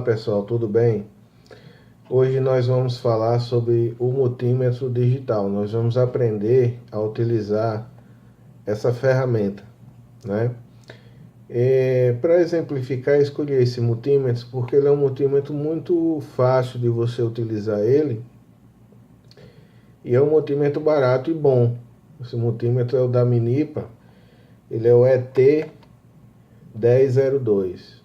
pessoal, tudo bem? Hoje nós vamos falar sobre o multímetro digital. Nós vamos aprender a utilizar essa ferramenta, né? Para exemplificar, escolhi esse multímetro porque ele é um multímetro muito fácil de você utilizar ele e é um multímetro barato e bom. Esse multímetro é o da Minipa, ele é o ET1002.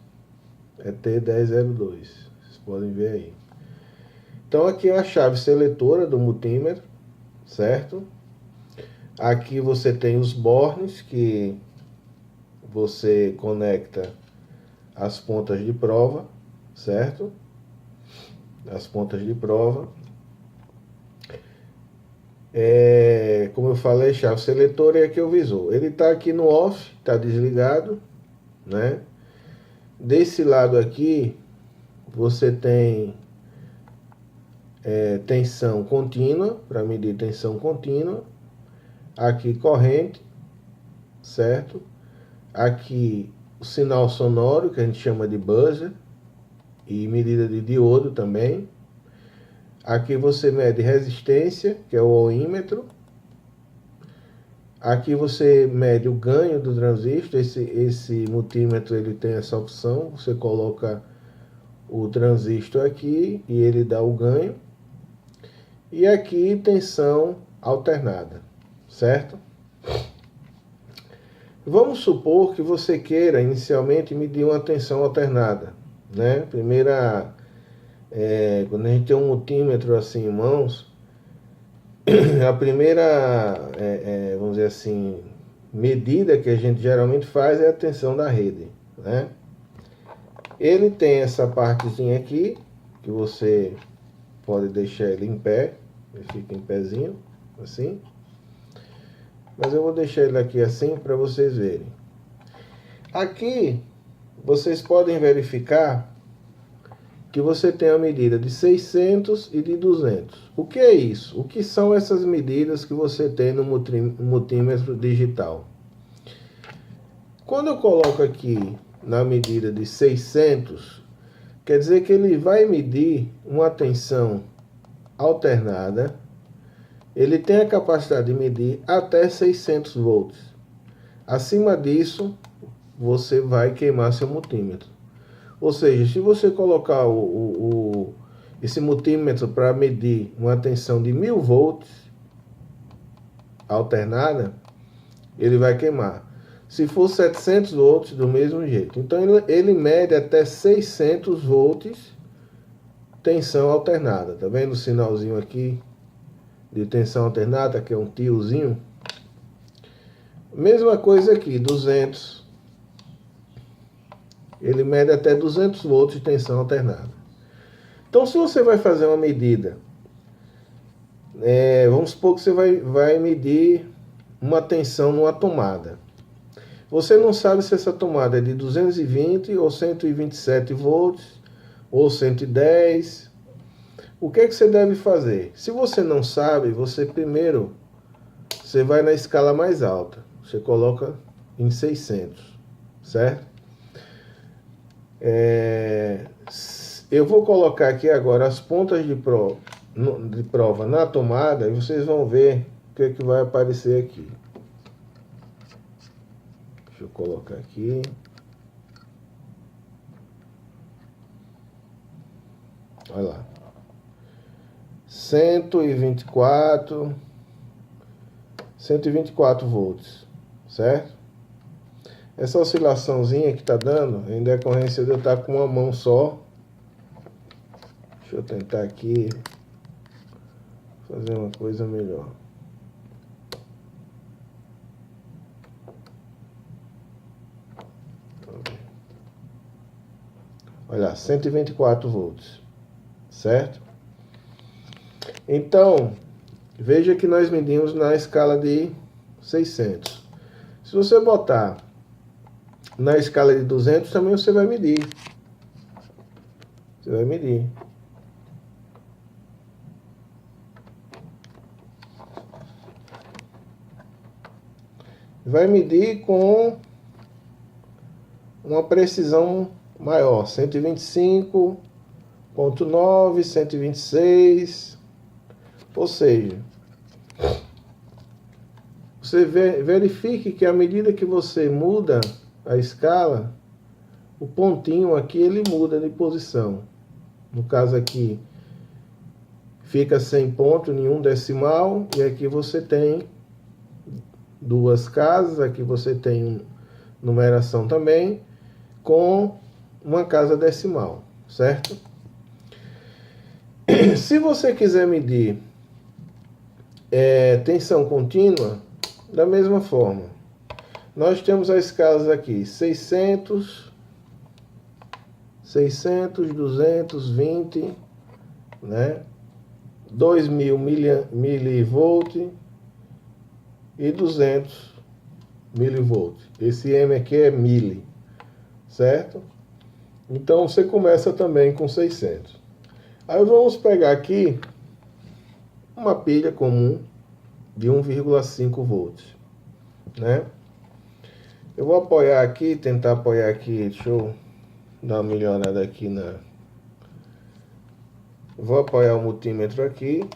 ET1002, vocês podem ver aí. Então aqui é a chave seletora do multímetro, certo? Aqui você tem os bornes que você conecta as pontas de prova, certo? As pontas de prova. Como eu falei, chave seletora, e aqui o visor. Ele está aqui no off, está desligado, né? Desse lado aqui, você tem tensão contínua, para medir tensão contínua. Aqui corrente, certo? Aqui o sinal sonoro, que a gente chama de buzzer, e medida de diodo também. Aqui você mede resistência, que é o ohmímetro. Aqui você mede o ganho do transistor. Esse multímetro ele tem essa opção, você coloca o transistor aqui e ele dá o ganho. E aqui tensão alternada, certo? Vamos supor que você queira inicialmente medir uma tensão alternada, né? Quando a gente tem um multímetro assim em mãos, a primeira, vamos dizer assim, medida que a gente geralmente faz é a tensão da rede, né? Ele tem essa partezinha aqui, que você pode deixar ele em pé, ele fica em pezinho, assim. Mas eu vou deixar ele aqui assim para vocês verem. Aqui, vocês podem verificar que você tem a medida de 600 e de 200. O que é isso? O que são essas medidas que você tem no multímetro digital? Quando eu coloco aqui na medida de 600, quer dizer que ele vai medir uma tensão alternada. Ele tem a capacidade de medir até 600 volts. Acima disso, você vai queimar seu multímetro. Ou seja, se você colocar esse multímetro para medir uma tensão de 1000 volts alternada, ele vai queimar. Se for 700 volts, do mesmo jeito. Então ele mede até 600 volts tensão alternada. Tá vendo o sinalzinho aqui de tensão alternada, que é um tiozinho? Mesma coisa aqui, 200. Ele mede até 200 volts de tensão alternada. Então, se você vai fazer uma medida, vamos supor que você vai medir uma tensão numa tomada. Você não sabe se essa tomada é de 220 ou 127 volts, ou 110. O que é que você deve fazer? Se você não sabe, você vai na escala mais alta. Você coloca em 600, certo? Eu vou colocar aqui agora as pontas de prova na tomada e vocês vão ver o que é que vai aparecer aqui. Deixa eu colocar aqui. Olha lá. 124 volts, certo? Essa oscilaçãozinha que tá dando em decorrência de eu estar com uma mão só. Deixa eu tentar aqui fazer uma coisa melhor. Olha lá, 124 volts, certo? Então, veja que nós medimos na escala de 600. Se você botar na escala de 200, também você vai medir. Você vai medir. Vai medir com uma precisão maior, 125.9, 126, ou seja, você verifique que à medida que você muda a escala, o pontinho aqui ele muda de posição. No caso aqui, fica sem ponto, nenhum decimal, e aqui você tem duas casas, aqui você tem numeração também, com uma casa decimal, certo? Se você quiser medir tensão contínua, da mesma forma, nós temos as escalas aqui, 600, 220, né? 2000 milivolt e 200 milivolt. Esse M aqui é mili, certo? Então você começa também com 600. Aí vamos pegar aqui uma pilha comum de 1,5 volts, né? Eu vou apoiar aqui, tentar apoiar aqui, deixa eu dar uma melhorada aqui na... Vou apoiar o multímetro aqui.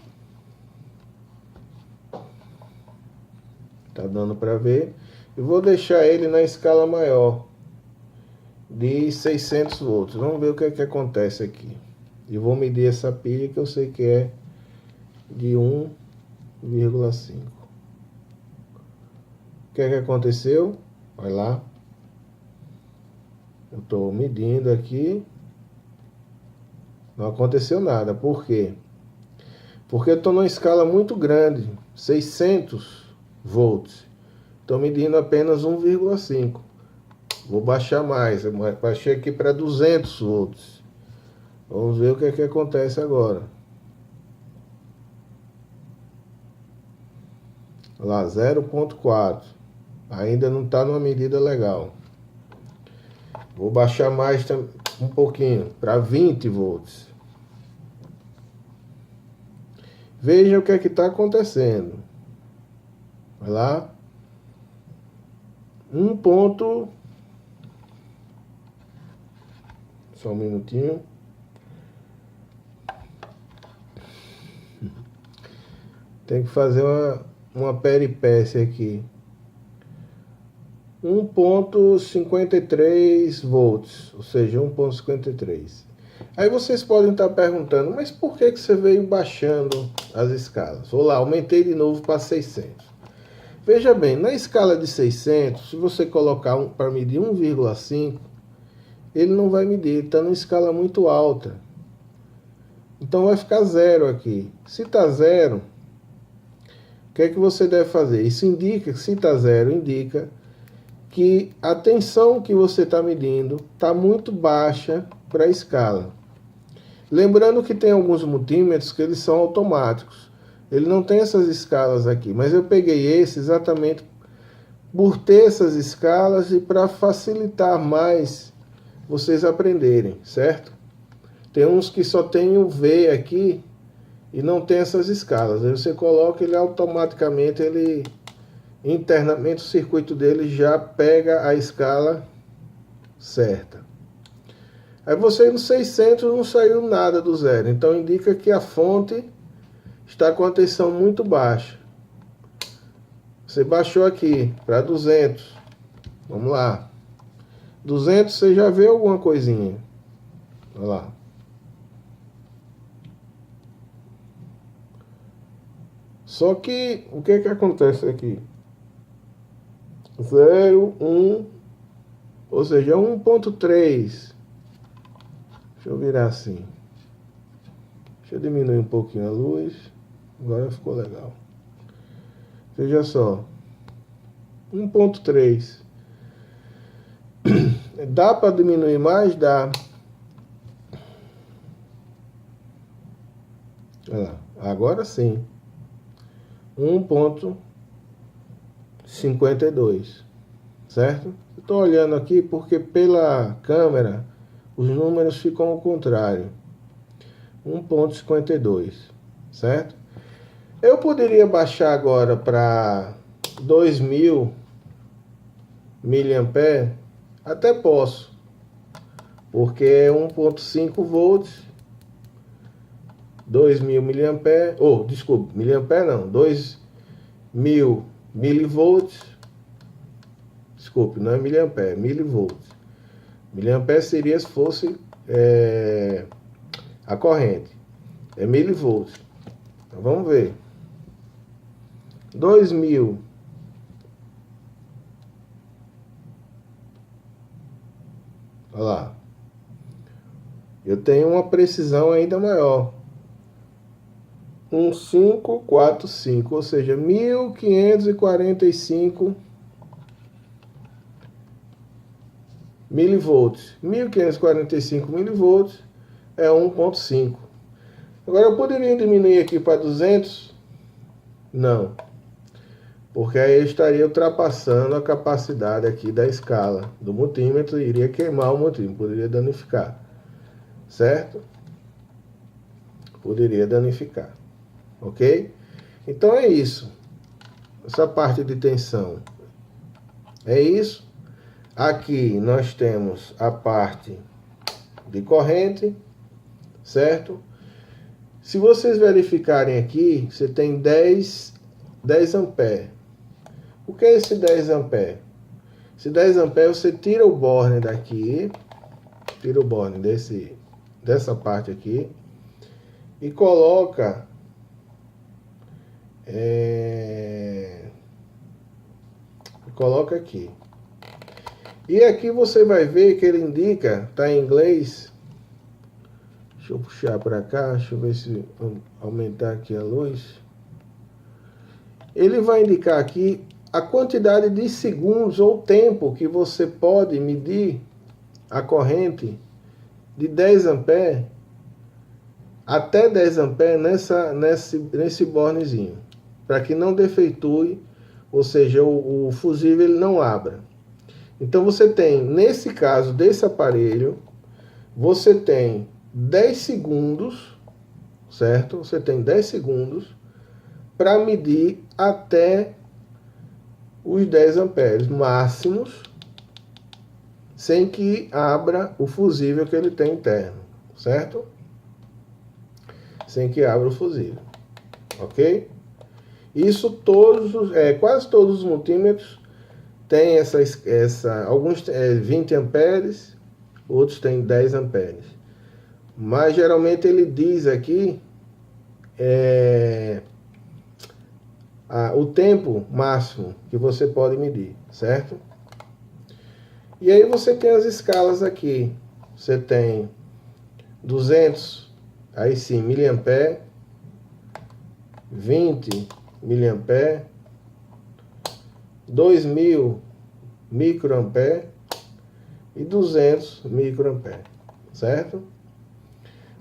Tá dando para ver. E vou deixar ele na escala maior de 600 volts. Vamos ver o que é que acontece aqui. E vou medir essa pilha que eu sei que é de 1,5. O que é que aconteceu? Vai lá. Eu estou medindo aqui. Não aconteceu nada. Por quê? Porque eu estou numa escala muito grande. 600 volts. Estou medindo apenas 1,5. Vou baixar mais. Eu baixei aqui para 200 volts. Vamos ver o que é que acontece agora. Lá, 0,4. Ainda não está numa medida legal. Vou baixar mais um pouquinho, para 20 volts. Veja o que é que está acontecendo. Vai lá. Só um minutinho. Tem que fazer uma peripécia aqui. 1,53 volts, ou seja, 1,53. Aí vocês podem estar perguntando, mas por que você veio baixando as escalas? Vou lá, aumentei de novo para 600. Veja bem, na escala de 600, se você colocar para medir 1,5, ele não vai medir, ele está numa escala muito alta. Então vai ficar zero aqui. Se está zero, o que é que você deve fazer? Isso indica, se está zero, indica que a tensão que você está medindo está muito baixa para a escala. Lembrando que tem alguns multímetros que eles são automáticos. Ele não tem essas escalas aqui, mas eu peguei esse exatamente por ter essas escalas e para facilitar mais vocês aprenderem, certo? Tem uns que só tem o V aqui e não tem essas escalas. Aí você coloca, ele automaticamente, internamente o circuito dele já pega a escala certa. Aí você no 600 não saiu nada do zero, então indica que a fonte está com a tensão muito baixa. Você baixou aqui para 200. Vamos lá. 200 você já vê alguma coisinha. Olha lá. Só que o que é que acontece aqui? 0, 1, ou seja, 1,3. Deixa eu virar assim. Deixa eu diminuir um pouquinho a luz. Agora ficou legal. Veja só. 1,3. Dá para diminuir mais? Dá. Olha lá. Agora sim. 1,52. Certo? Estou olhando aqui porque pela câmera os números ficam ao contrário. 1,52. Certo? Eu poderia baixar agora para 2000 mA. Até posso. porque é 1.5 volts, 2.000 miliamperes, desculpe, miliampere não, 2.000 milivolts, desculpe, não é miliampere, milivolts. Miliampere seria se fosse a corrente, é milivolts. Então vamos ver, 2.000 olha lá, eu tenho uma precisão ainda maior, 1545, ou seja, 1545 milivolts. 1545 milivolts é 1.5. Agora eu poderia diminuir aqui para 200? Não, porque aí eu estaria ultrapassando a capacidade aqui da escala do multímetro e iria queimar o multímetro, poderia danificar, certo? Poderia danificar, ok? Então é isso, essa parte de tensão é isso. Aqui nós temos a parte de corrente, certo? Se vocês verificarem aqui, você tem 10 amperes. O que é esse 10 amperes? Esse 10 amperes você tira o borne daqui, tira o borne dessa parte aqui e coloca aqui. E aqui você vai ver que ele indica, tá em inglês. Deixa eu puxar para cá, deixa eu ver se aumentar aqui a luz. Ele vai indicar aqui a quantidade de segundos ou tempo que você pode medir a corrente de 10 amperes até 10 amperes nesse bornezinho, para que não defeitue, ou seja, o fusível ele não abra. Então você tem, nesse caso desse aparelho, você tem 10 segundos, certo? Você tem 10 segundos para medir até os 10 amperes máximos, sem que abra o fusível que ele tem interno, certo? Sem que abra o fusível, ok? Isso quase todos os multímetros têm alguns 20 amperes, outros têm 10 amperes. Mas geralmente ele diz aqui o tempo máximo que você pode medir, certo? E aí você tem as escalas aqui. Você tem 200, aí sim, miliampere, 20 miliampere, 2.000 microampere e 200 microampere, certo?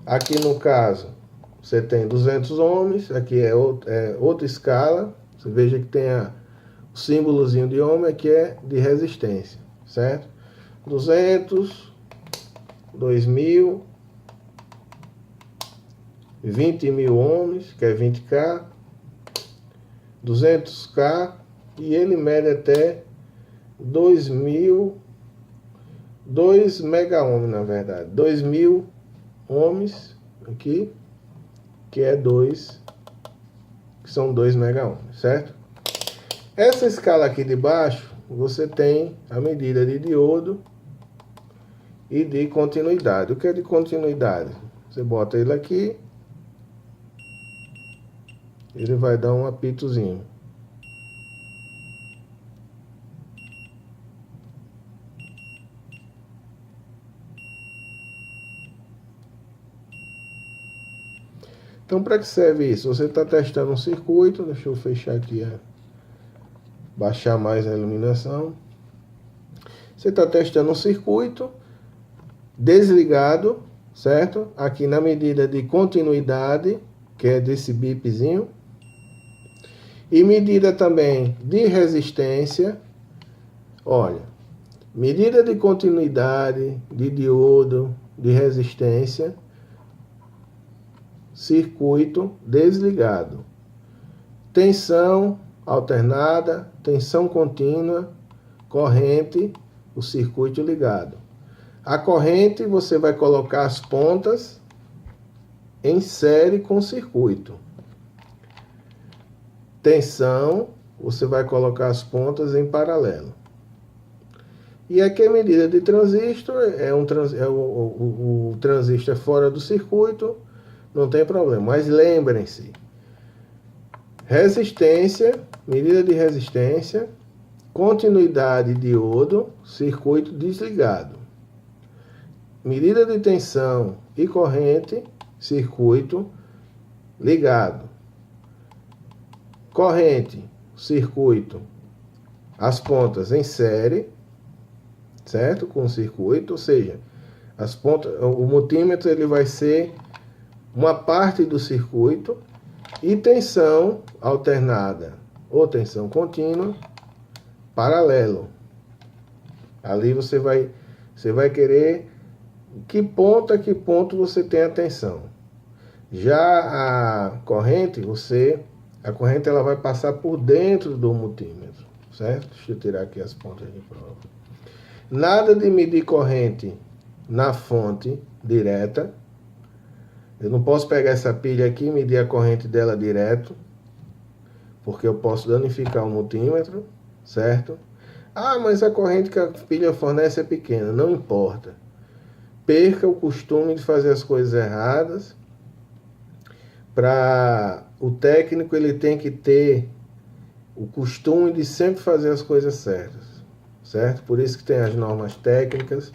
Aqui no caso, você tem 200 ohms, aqui é outra escala. Você veja que tem o símbolozinho de ohm, aqui é de resistência, certo? 200, 2.000, 20.000 ohms, que é 20K, 200K, e ele mede até 2 mega ohm, na verdade, 2.000 ohms aqui, que são 2 mega ohms, certo? Essa escala aqui de baixo, você tem a medida de diodo e de continuidade. O que é de continuidade? Você bota ele aqui, ele vai dar um apitozinho. Então, para que serve isso? Você está testando um circuito, deixa eu fechar aqui, baixar mais a iluminação. Você está testando um circuito desligado, certo? Aqui na medida de continuidade, que é desse bipzinho. E medida também de resistência. Olha, medida de continuidade, de diodo, de resistência. Circuito desligado. Tensão alternada, tensão contínua, corrente, o circuito ligado. A corrente, você vai colocar as pontas em série com o circuito. Tensão, você vai colocar as pontas em paralelo. E aqui a medida de transistor, o transistor é fora do circuito, não tem problema. Mas lembrem-se, resistência, medida de resistência, continuidade diodo, circuito desligado. Medida de tensão e corrente, circuito ligado. Corrente, circuito, as pontas em série, certo? Com o circuito, ou seja, as pontas, o multímetro ele vai ser uma parte do circuito e tensão alternada ou tensão contínua, paralelo. Ali você vai querer que ponto a que ponto você tem a tensão. Já a corrente, a corrente ela vai passar por dentro do multímetro, certo? Deixa eu tirar aqui as pontas de prova. Nada de medir corrente na fonte direta. Eu não posso pegar essa pilha aqui e medir a corrente dela direto, porque eu posso danificar o multímetro, certo? Ah, mas a corrente que a pilha fornece é pequena. Não importa. Perca o costume de fazer as coisas erradas. Para o técnico, ele tem que ter o costume de sempre fazer as coisas certas, certo? Por isso que tem as normas técnicas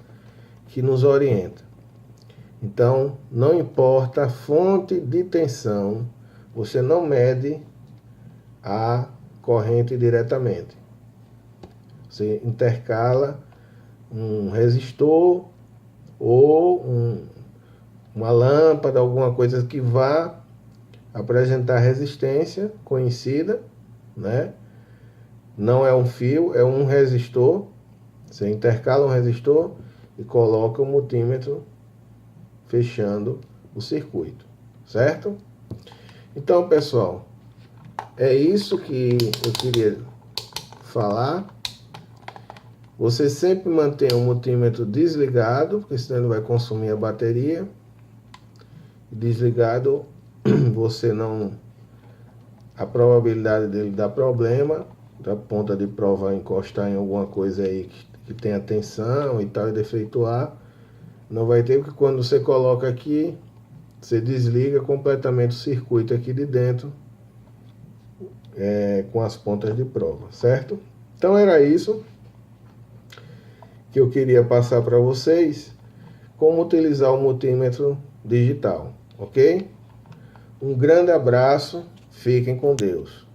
que nos orientam. Então, não importa a fonte de tensão, você não mede a corrente diretamente. Você intercala um resistor ou uma lâmpada, alguma coisa que vá apresentar resistência conhecida, né? Não é um fio, é um resistor. Você intercala um resistor e coloca o multímetro fechando o circuito, certo? Então, pessoal, é isso que eu queria falar. Você sempre mantém o multímetro desligado, porque senão ele vai consumir a bateria. Desligado, você não... A probabilidade dele dar problema, da ponta de prova encostar em alguma coisa aí que tenha tensão e tal, e defeituar, não vai ter, porque quando você coloca aqui, você desliga completamente o circuito aqui de dentro, com as pontas de prova, certo? Então era isso que eu queria passar para vocês, como utilizar o multímetro digital, ok? Um grande abraço, fiquem com Deus.